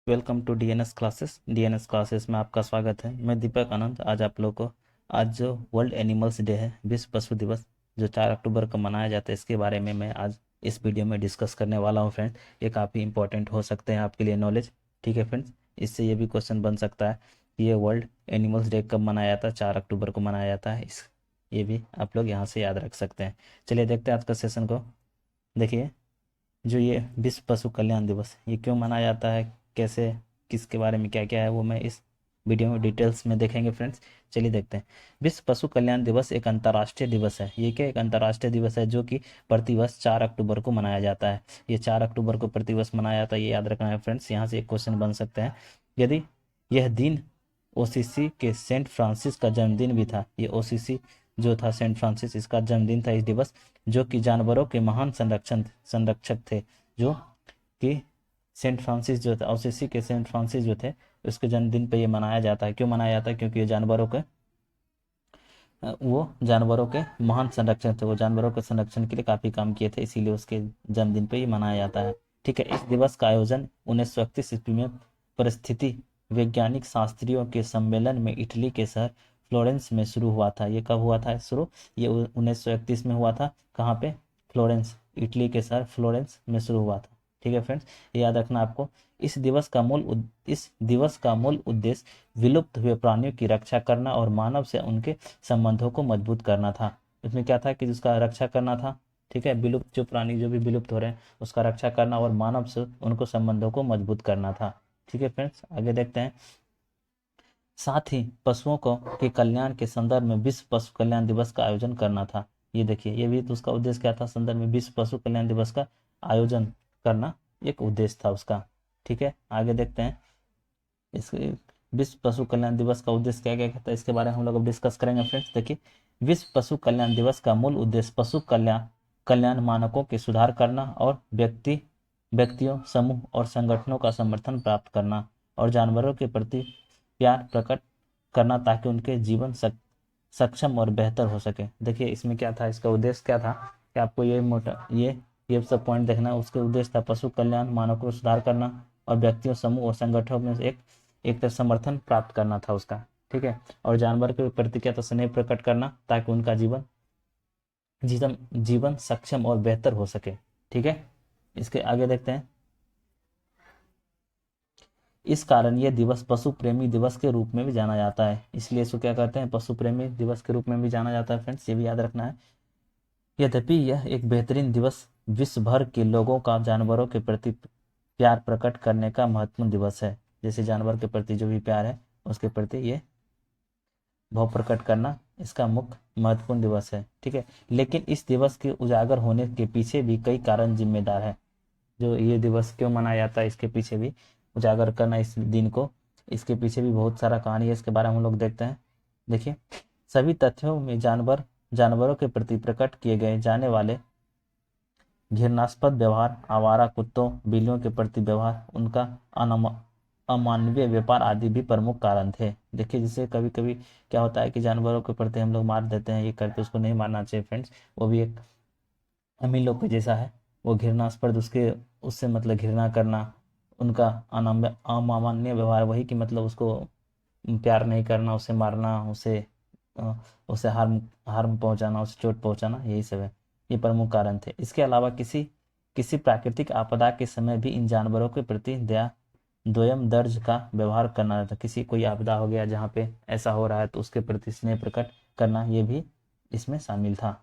Welcome to DNS classes. DNS classes में आपका स्वागत है। मैं दीपक आनंद। आज आप लोग को आज जो वर्ल्ड एनिमल्स डे है, विश्व पशु दिवस, जो 4 अक्टूबर को मनाया जाता है, इसके बारे में मैं आज इस वीडियो में डिस्कस करने वाला हूँ फ्रेंड्स। ये काफ़ी इंपॉर्टेंट हो सकते हैं आपके लिए नॉलेज। ठीक है फ्रेंड्स, इससे ये भी क्वेश्चन बन सकता है कि ये वर्ल्ड एनिमल्स डे कब मनाया जाता है। 4 अक्टूबर को मनाया जाता है। इस ये भी आप लोग यहाँ से याद रख सकते हैं। चलिए देखते हैं आज का सेशन को। देखिए, जो ये विश्व पशु कल्याण दिवस ये क्यों मनाया जाता है, कैसे, किसके बारे में क्या क्या है, वो मैं इस वीडियो में डिटेल्स में देखेंगे फ्रेंड्स। चलिए देखते हैं। विश्व पशु कल्याण दिवस एक अंतर्राष्ट्रीय दिवस है। ये क्या, एक अंतर्राष्ट्रीय दिवस है जो कि प्रतिवर्ष 4 अक्टूबर को मनाया जाता है। ये 4 अक्टूबर को प्रतिवर्ष मनाया जाता है, ये याद रखना है फ्रेंड्स। यहाँ से एक क्वेश्चन बन सकते हैं। यदि यह दिन ओसीसी के सेंट फ्रांसिस का जन्मदिन भी था, ये ओसीसी जो था सेंट फ्रांसिस, इसका जन्मदिन था इस दिवस, जो कि जानवरों के महान संरक्षक थे। जो कि सेंट फ्रांसिस जो था, ओसीसी के सेंट फ्रांसिस जो थे, उसके जन्मदिन पे ये मनाया जाता है। क्यों मनाया जाता है? क्योंकि ये जानवरों के वो जानवरों के महान संरक्षक थे। वो जानवरों के संरक्षण के लिए काफ़ी काम किए थे, इसीलिए उसके जन्मदिन पे ये मनाया जाता है। ठीक है, इस दिवस का आयोजन 1931 ईस्वी में परिस्थिति वैज्ञानिक शास्त्रियों के सम्मेलन में इटली के शहर फ्लोरेंस में शुरू हुआ था। ये कब हुआ था शुरू? ये 1931 में हुआ था। कहाँ पे? फ्लोरेंस, इटली के शहर फ्लोरेंस में शुरू हुआ था। ठीक है फ्रेंड्स, ये याद रखना आपको। इस दिवस का मूल उद्देश्य विलुप्त हुए प्राणियों की रक्षा करना और मानव से उनके संबंधों को मजबूत करना था। इसमें क्या था कि जिसका रक्षा करना था। ठीक है, विलुप्त जो प्राणी जो भी विलुप्त हो रहे हैं उसका रक्षा करना और मानव से उनको संबंधों को मजबूत करना था। ठीक है फ्रेंड्स, आगे देखते हैं। साथ ही पशुओं को के कल्याण के संदर्भ में विश्व पशु कल्याण दिवस का आयोजन करना था। ये देखिए, ये भी तो उसका उद्देश्य क्या था? संदर्भ में विश्व पशु कल्याण दिवस का आयोजन करना एक उद्देश्य था उसका। ठीक है, आगे देखते हैं। इसके विश्व पशु कल्याण दिवस का उद्देश्य क्या क्या कहता है, इसके बारे में हम लोग अब डिस्कस करेंगे फ्रेंड्स। देखिए, विश्व पशु कल्याण दिवस का मूल उद्देश्य पशु कल्याण कल्याण मानकों के सुधार करना और व्यक्तियों, समूह और संगठनों का समर्थन प्राप्त करना और जानवरों के प्रति प्यार प्रकट करना, ताकि उनके जीवन सक्षम और बेहतर हो सके। देखिए, इसमें क्या था, इसका उद्देश्य क्या था कि आपको ये सब पॉइंट देखना है। उसके उद्देश्य था पशु कल्याण मानकों को सुधार करना और व्यक्तियों, समूह और संगठनों में से एक तरह समर्थन प्राप्त करना था उसका। ठीक है, और जानवर के प्रति क्या था? स्नेह प्रकट करना, ताकि उनका जीवन सक्षम और बेहतर हो सके। ठीक है, इसके आगे देखते हैं। इस कारण यह दिवस पशु प्रेमी दिवस के रूप में भी जाना जाता है। इसलिए इसको क्या कहते हैं? पशु प्रेमी दिवस के रूप में भी जाना जाता है फ्रेंड्स, ये भी याद रखना है। यद्यपि यह एक बेहतरीन दिवस विश्व भर के लोगों का जानवरों के प्रति प्यार प्रकट करने का महत्वपूर्ण दिवस है। जैसे जानवर के प्रति जो भी प्यार है उसके प्रति ये भाव प्रकट करना इसका मुख्य महत्वपूर्ण दिवस है। ठीक है, लेकिन इस दिवस के उजागर होने के पीछे भी कई कारण जिम्मेदार है। जो ये दिवस क्यों मनाया जाता है, इसके पीछे भी उजागर करना इस दिन को, इसके पीछे भी बहुत सारा कहानी है। इसके बारे में हम लोग देखते हैं। देखिए, सभी तथ्यों में जानवरों के प्रति प्रकट किए गए जाने वाले घृणास्पद व्यवहार, आवारा कुत्तों बिल्लियों के प्रति व्यवहार, उनका अमानवीय व्यापार आदि भी प्रमुख कारण थे। देखिए, जैसे कभी कभी क्या होता है कि जानवरों के प्रति हम लोग मार देते हैं, ये करके उसको नहीं मारना चाहिए फ्रेंड्स। वो भी एक हम ही लोग के जैसा है। वो घृणास्पद, उससे मतलब घृणा करना, उनका अमान्य व्यवहार, वही कि मतलब उसको प्यार नहीं करना, उसे मारना, अ, उसे हार्म हार्म पहुंचाना, उसे चोट पहुंचाना, यही सब है। ये प्रमुख कारण थे। इसके अलावा किसी किसी प्राकृतिक आपदा के समय भी इन जानवरों के प्रति दया द्वयम दर्ज का व्यवहार करना था। किसी कोई आपदा हो गया जहाँ पे ऐसा हो रहा है तो उसके प्रति स्नेह प्रकट करना, ये भी इसमें शामिल था।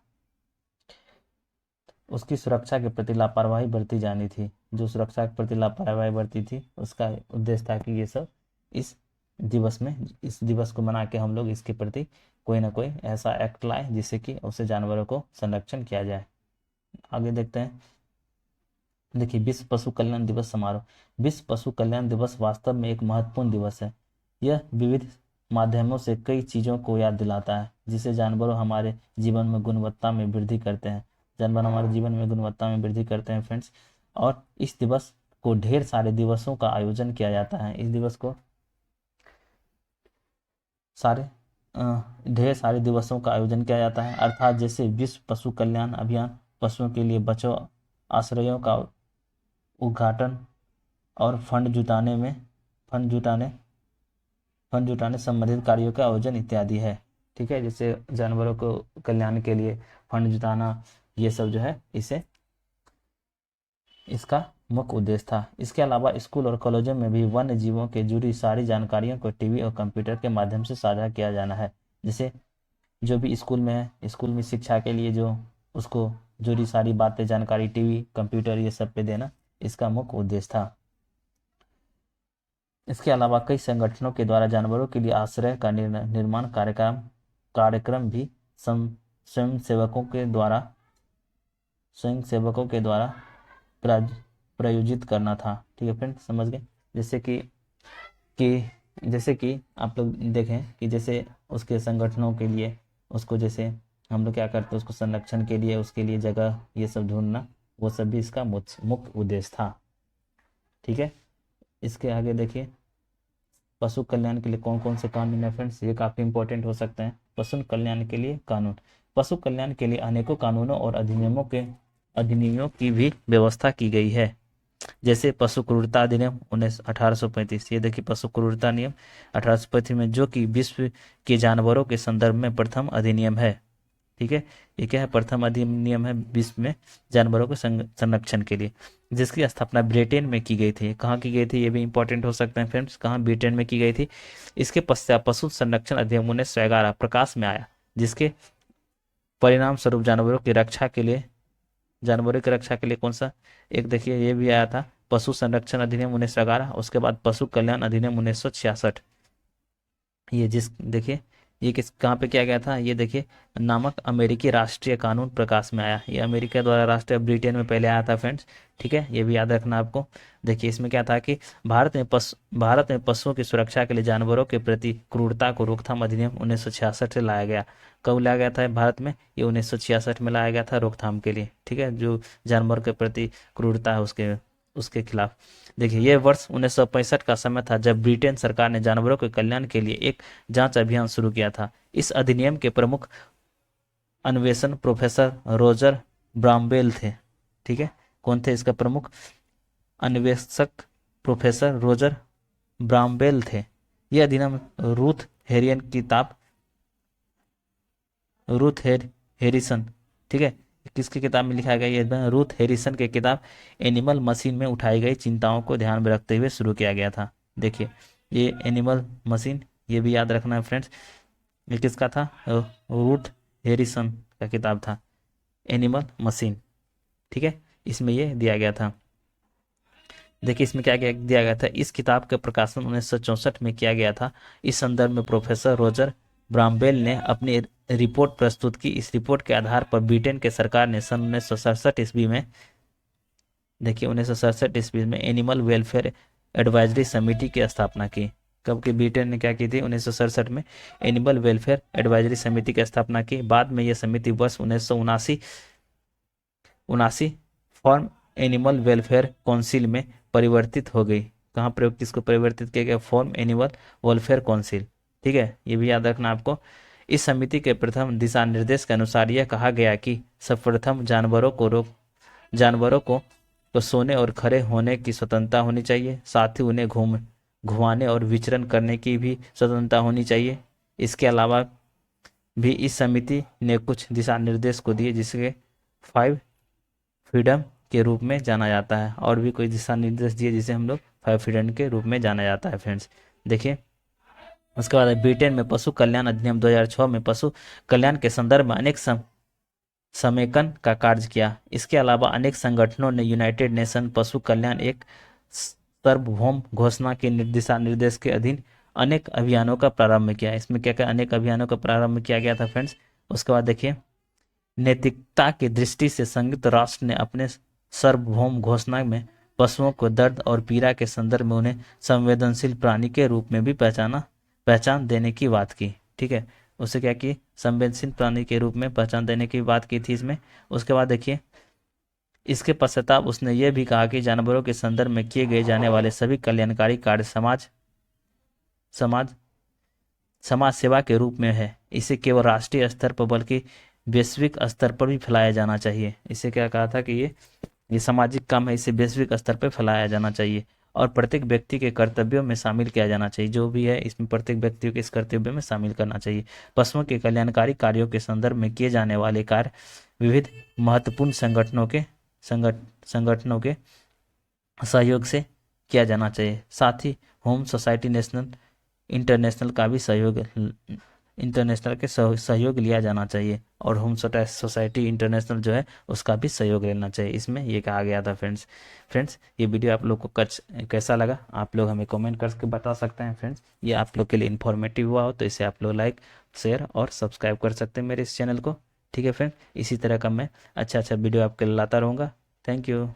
उसकी सुरक्षा के प्रति लापरवाही बरती जानी थी। जो सुरक्षा के प्रति लापरवाही बरती थी उसका उद्देश्य था कि ये सब इस इस दिवस को मना के हम लोग इसके प्रति कोई ना कोई ऐसा एक्ट लाए जिससे कि उससे जानवरों को संरक्षण किया जाए। आगे देखते हैं। देखिए, विश्व पशु कल्याण दिवस समारोह। विश्व पशु कल्याण दिवस वास्तव में एक महत्वपूर्ण दिवस है। यह विविध माध्यमों से कई चीज़ों को याद दिलाता है, जिसे जानवरों हमारे जीवन में गुणवत्ता में वृद्धि करते हैं। जानवर हमारे जीवन में गुणवत्ता में वृद्धि करते हैं फ्रेंड्स। और इस दिवस को ढेर सारे दिवसों का आयोजन किया जाता है। इस दिवस को सारे ढेर सारे दिवसों का आयोजन किया जाता है, अर्थात जैसे विश्व पशु कल्याण अभियान, पशुओं के लिए बचाव आश्रयों का उद्घाटन और फंड जुटाने में फंड जुटाने संबंधित कार्यों का आयोजन इत्यादि है। ठीक है, जैसे जानवरों को कल्याण के लिए फंड जुटाना, ये सब जो है इसका मुख्य उद्देश्य था। इसके अलावा स्कूल और कॉलेजों में भी वन्य जीवों के जुड़ी सारी जानकारियों को टीवी और कंप्यूटर के माध्यम से साझा किया जाना है। जैसे जो भी स्कूल में है, स्कूल में शिक्षा के लिए जो उसको जुड़ी सारी बातें, जानकारी टीवी कंप्यूटर ये सब पे देना इसका मुख्य उद्देश्य था। इसके अलावा कई संगठनों के द्वारा जानवरों के लिए आश्रय का निर्माण कार्यक्रम भी स्वयंसेवकों के द्वारा प्रायोजित करना था। ठीक है फ्रेंड, समझ गए। जैसे कि आप लोग देखें कि जैसे उसके संगठनों के लिए उसको, जैसे हम लोग क्या करते हैं, उसको संरक्षण के लिए उसके लिए जगह ये सब ढूंढना, वो सब भी इसका मुख्य उद्देश्य था। ठीक है, इसके आगे देखिए पशु कल्याण के लिए कौन कौन से कानून है फ्रेंड्स, ये काफ़ी इंपॉर्टेंट हो सकते हैं। पशु कल्याण के लिए कानून, पशु कल्याण के लिए अनेकों कानूनों और अधिनियमों की भी व्यवस्था की गई है। जैसे पशु क्रूरता अधिनियम 1835, ये देखिए पशु क्रूरता नियम 1835 में, जो कि विश्व के जानवरों के संदर्भ में प्रथम अधिनियम है। ठीक है, ये क्या है, प्रथम अधिनियम है विश्व में जानवरों के संरक्षण के लिए, जिसकी स्थापना ब्रिटेन में की गई थी। कहाँ की गई थी, ये भी इंपॉर्टेंट हो सकते हैं फ्रेंड्स, कहाँ, ब्रिटेन में की गई थी। इसके पश्चात पशु संरक्षण अधिनियम 1911 प्रकाश में आया, जिसके परिणाम स्वरूप जानवरों की रक्षा के लिए कौन सा, एक देखिए ये भी आया था, पशु संरक्षण अधिनियम 1911। उसके बाद पशु कल्याण अधिनियम 1966, ये देखिए ये कहाँ पे किया गया था, ये देखिए नामक अमेरिकी राष्ट्रीय कानून प्रकाश में आया। ये अमेरिका द्वारा राष्ट्रीय, ब्रिटेन में पहले आया था फ्रेंड्स। ठीक है, ये भी याद रखना आपको। देखिए इसमें क्या था कि भारत में पशुओं की सुरक्षा के लिए जानवरों के प्रति क्रूरता को रोकथाम अधिनियम 1966 से लाया गया। कब लाया गया था भारत में, ये 1966 में लाया गया था रोकथाम के लिए। ठीक है, जो जानवर के प्रति क्रूरता है उसके खिलाफ। देखिए ये वर्ष 1965 का समय था जब ब्रिटेन सरकार ने जानवरों के कल्याण के लिए एक जांच अभियान शुरू किया था। इस अधिनियम के प्रमुख अन्वेषण प्रोफेसर रोजर ब्रामबेल थे। ठीक है, कौन थे इसका प्रमुख अन्वेषक, प्रोफेसर रोजर ब्रामबेल थे। यह अधिनियम रूथ हेरिसन, ठीक है, किसकी किताब में लिखा गया, ये रूथ हेरिसन की किताब एनिमल मशीन में उठाई गई चिंताओं को ध्यान में रखते हुए शुरू किया गया था। देखिए ये एनिमल मशीन, ये भी याद रखना है फ्रेंड्स, ये किसका था, रूथ हेरिसन का किताब था एनिमल मशीन। ठीक है, इसमें ये दिया गया था। देखिए इसमें क्या दिया गया था, इस किताब का प्रकाशन 1964 में किया गया था। इस संदर्भ में प्रोफेसर रोजर ब्रामबेल ने अपनी रिपोर्ट प्रस्तुत की। इस रिपोर्ट के आधार पर ब्रिटेन के सरकार ने सन 1967 ईस्वी में, देखिए 1967 ईस्वी में एनिमल वेलफेयर एडवाइजरी समिति की स्थापना की। कब की, ब्रिटेन ने क्या की थी, 1967 में एनिमल वेलफेयर एडवाइजरी समिति की स्थापना की। बाद में यह समिति वर्ष 1979 फॉर्म एनिमल वेलफेयर काउंसिल में परिवर्तित हो गई। कहाँ प्रयोग, किसको परिवर्तित किया गया, फॉर्म एनिमल वेलफेयर काउंसिल। ठीक है, ये भी याद रखना आपको। इस समिति के प्रथम दिशा निर्देश के अनुसार यह कहा गया कि सर्वप्रथम जानवरों को तो सोने और खड़े होने की स्वतंत्रता होनी चाहिए, साथ ही उन्हें घुमाने और विचरण करने की भी स्वतंत्रता होनी चाहिए। इसके अलावा भी इस समिति ने कुछ दिशा निर्देश को दिए, जिसके 5 फ्रीडम के रूप में जाना जाता है, और भी कोई दिशा निर्देश दिए जिसे हम लोग 5 फ्रीडम के रूप में जाना जाता है फ्रेंड्स। देखिए उसके बाद ब्रिटेन में पशु कल्याण अधिनियम 2006 में पशु कल्याण के संदर्भ में अनेक समेकन का कार्य किया। इसके अलावा अनेक संगठनों ने यूनाइटेड नेशन पशु कल्याण एक सार्वभौम घोषणा के दिशा निर्देश के अधीन अनेक अभियानों का प्रारंभ किया। इसमें क्या क्या अनेक अभियानों का प्रारंभ किया गया था फ्रेंड्स। उसके बाद देखिए नैतिकता की दृष्टि से संयुक्त राष्ट्र ने अपने सार्वभौम घोषणा में पशुओं को दर्द और पीड़ा के संदर्भ में उन्हें संवेदनशील प्राणी के रूप में भी पहचान देने की बात की। ठीक है, उससे क्या की, संवेदनशील प्राणी के रूप में पहचान देने की बात की थी इसमें। उसके बाद देखिए इसके पश्चाताप उसने ये भी कहा कि जानवरों के संदर्भ में किए गए जाने वाले सभी कल्याणकारी कार्य समाज सेवा के रूप में है। इसे केवल राष्ट्रीय स्तर पर बल्कि वैश्विक स्तर पर भी फैलाया जाना चाहिए। इसे क्या कहा था कि ये सामाजिक काम है, इसे वैश्विक स्तर पर फैलाया जाना चाहिए। और प्रत्येक व्यक्ति के कर्तव्यों में शामिल किया जाना चाहिए। जो भी है इसमें प्रत्येक व्यक्ति को इस कर्तव्य में शामिल करना चाहिए। पशुओं के कल्याणकारी कार्यों के संदर्भ में किए जाने वाले कार्य विविध महत्वपूर्ण संगठनों के सहयोग से किया जाना चाहिए। साथ ही होम सोसाइटी नेशनल इंटरनेशनल का भी इंटरनेशनल के सहयोग लिया जाना चाहिए, और होम सोसाइटी इंटरनेशनल जो है उसका भी सहयोग लेना चाहिए। इसमें ये कहा गया था फ्रेंड्स ये वीडियो आप लोग को कैसा लगा आप लोग हमें कमेंट करके बता सकते हैं। फ्रेंड्स ये आप लोग के लिए इन्फॉर्मेटिव हुआ हो तो इसे आप लोग लाइक शेयर और सब्सक्राइब कर सकते हैं मेरे इस चैनल को। ठीक है फ्रेंड, इसी तरह का मैं अच्छा वीडियो आपके लिए लाता रहूँगा। Thank you.